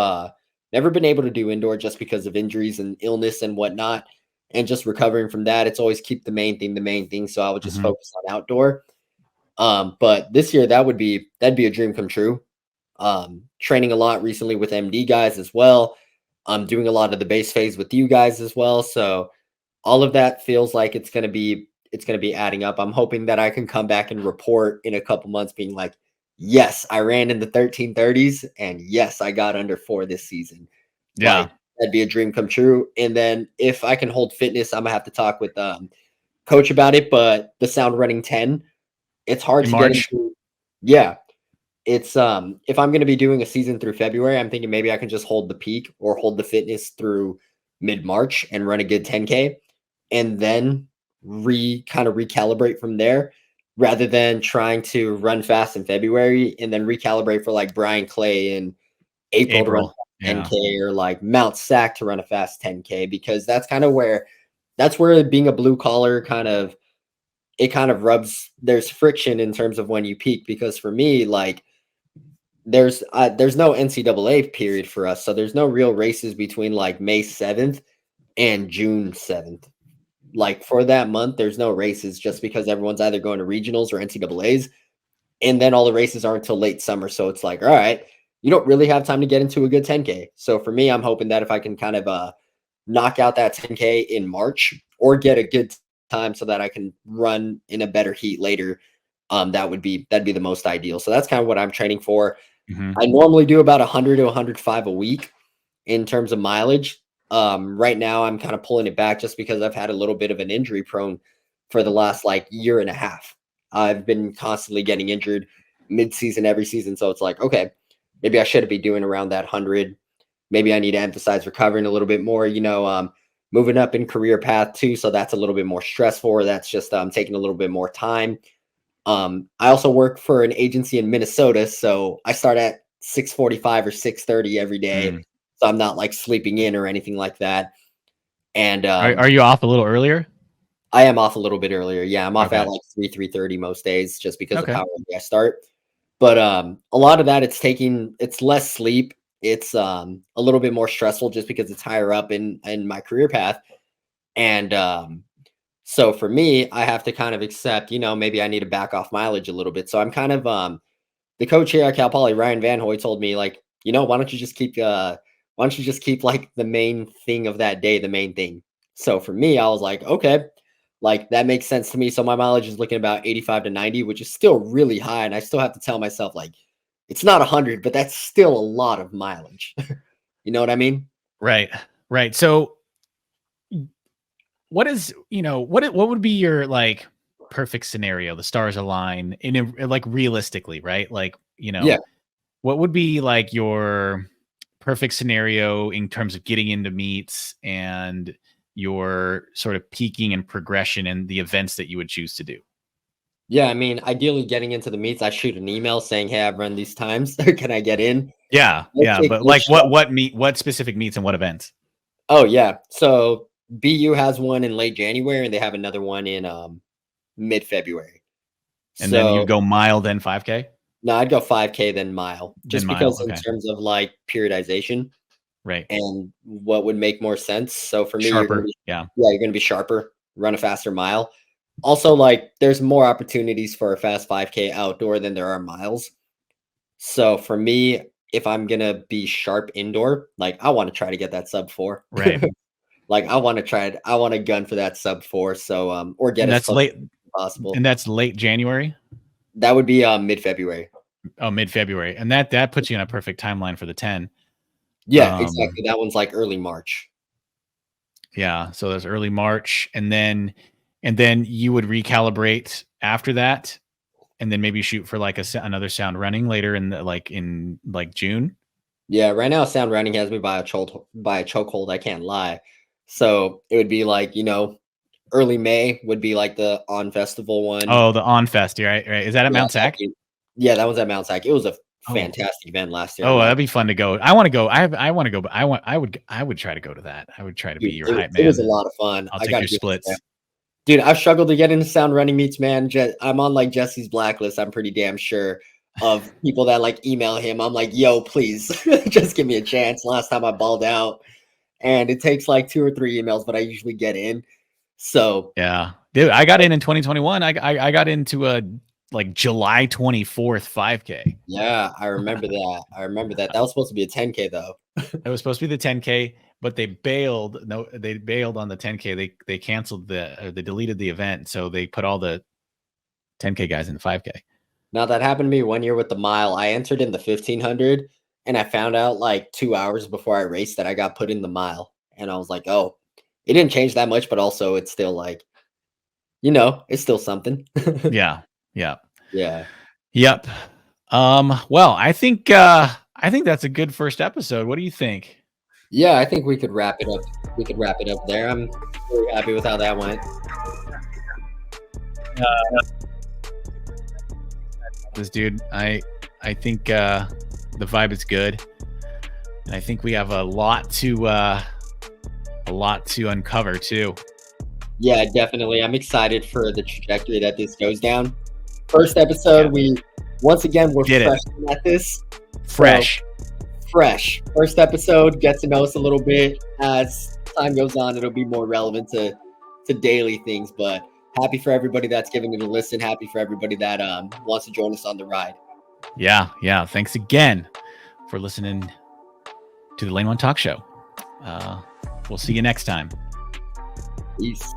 indoor just because of injuries and illness and whatnot, and just recovering from that. It's always keep the main thing. So I would just Mm-hmm. focus on outdoor. But this year that'd be a dream come true. Training a lot recently with MD guys as well. I'm doing a lot of the base phase with you guys as well. So all of that feels like it's gonna be adding up. I'm hoping that I can come back and report in a couple months being like, yes, I ran in the 13:30s, and yes, I got under 4 this season. Yeah. Like that'd be a dream come true. And then if I can hold fitness, I'm gonna have to talk with coach about it. But the sound running 10, it's hard In to get March. into. Yeah. It's if I'm gonna be doing a season through February, I'm thinking maybe I can just hold the peak or hold the fitness through mid-March and run a good 10K, and then kind of recalibrate from there, rather than trying to run fast in February and then recalibrate for like Brian Clay in April to run April. a Yeah. 10K, or like Mount Sac to run a fast 10K, because that's where being a blue collar kind of rubs there's friction in terms of when you peak. Because for me, like there's no NCAA period for us, so there's no real races between like May 7th and June 7th. Like for that month, there's no races just because everyone's either going to regionals or NCAAs, and then all the races aren't until late summer. So it's like, all right, you don't really have time to get into a good 10K. So for me, I'm hoping that if I can kind of knock out that 10K in March or get a good time so that I can run in a better heat later, that'd be the most ideal. So that's kind of what I'm training for. Mm-hmm. I normally do about 100 to 105 a week in terms of mileage. Right now, I'm kind of pulling it back just because I've had a little bit of an injury prone for the last like year and a half. I've been constantly getting injured mid-season every season. So it's like, okay, maybe I should be doing around that 100. Maybe I need to emphasize recovering a little bit more, moving up in career path too. So that's a little bit more stressful. Or that's just taking a little bit more time. I also work for an agency in Minnesota. So I start at 6:45 or 6:30 every day. So I'm not like sleeping in or anything like that. And Are you off a little earlier? I am off a little bit earlier. Yeah, I'm off Okay. at like 3:30 most days just because of Okay. how early I start. But a lot of that it's less sleep. It's a little bit more stressful just because it's higher up in my career path. And so for me, I have to kind of accept, maybe I need to back off mileage a little bit. So I'm kind of the coach here at Cal Poly, Ryan Van Hoy, told me like, why don't you just keep like the main thing of that day, the main thing. So for me, I was like, okay, like that makes sense to me. So my mileage is looking about 85 to 90, which is still really high. And I still have to tell myself like it's not 100, but that's still a lot of mileage. You know what I mean? Right. Right. So what is, what would be your like perfect scenario? The stars align like realistically, right? Like, Yeah. what would be like your perfect scenario in terms of getting into meets and your sort of peaking and progression and the events that you would choose to do? Yeah. I mean, ideally getting into the meets, I shoot an email saying, hey, I've run these times. Can I get in? Yeah. Let's Yeah. take But those like shots. what specific meets and what events? Oh yeah. So BU has one in late January and they have another one in mid-February. And then you So go mile, then 5K, no, I'd go 5K then mile, then just mile. because in Okay. terms of like periodization Right. and what would make more sense. So for me, Sharper. Yeah. you're gonna be sharper, run a faster mile. Also, like there's more opportunities for a fast 5K outdoor than there are miles. So for me, if I'm gonna be sharp indoor, like I want to try to get that sub 4. Right. Like I want to try it. I want to gun for that sub 4. So or get And as that's close late. as possible. And that's late January. That would be mid-February. Oh, mid-February. And that puts you in a perfect timeline for the 10. Yeah, exactly. That one's like early March. Yeah. So there's early March, and then you would recalibrate after that, and then maybe shoot for like another sound running later in June. Yeah, right now sound running has me by a chokehold. I can't lie. So it would be like, early May would be like the on festival one. Oh, the On Fest, right? Right. Is that at Yeah, Mount Sac? yeah, that was at Mount Sac. It was a Oh, fantastic event last year. oh, that'd be fun to go. I want to go. I want to go, but I would try to go to that. I would try to be Dude, your it, hype it was man. a lot of fun. I'll I take gotta your give it to them. splits. Dude, I've struggled to get into sound running meets, man. I'm on like Jesse's blacklist. I'm pretty damn sure of people that like email him. I'm like, yo, please just give me a chance. Last time I balled out, and it takes like 2 or 3 emails, but I usually get in. So Yeah, dude, I got in 2021. I got into a like July 24th 5K. yeah, I remember that. I remember that. That was supposed to be a 10K though. It was supposed to be the 10K, but they bailed. No, they bailed on the 10K. They canceled they deleted the event, so they put all the 10K guys in the 5K. Now that happened to me 1 year with the mile. I entered in the 1500 and I found out like 2 hours before I raced that I got put in the mile. And I was like, oh, it didn't change that much, but also it's still like, it's still something. Yeah, yeah, Yeah. yep. Well, I think that's a good first episode. What do you think? Yeah, I think we could wrap it up. We could wrap it up there. I'm really happy with how that went. This dude, I think the vibe is good, and I think we have a lot to uncover too. Yeah, definitely. I'm excited for the trajectory that this goes down. First episode, we're Did freshmen at this. fresh. Fresh. First episode, get to know us a little bit. As time goes on, it'll be more relevant to daily things. But happy for everybody that's giving it a listen. Happy for everybody that wants to join us on the ride. Yeah. Thanks again for listening to the Lane One Talk Show. We'll see you next time. Peace.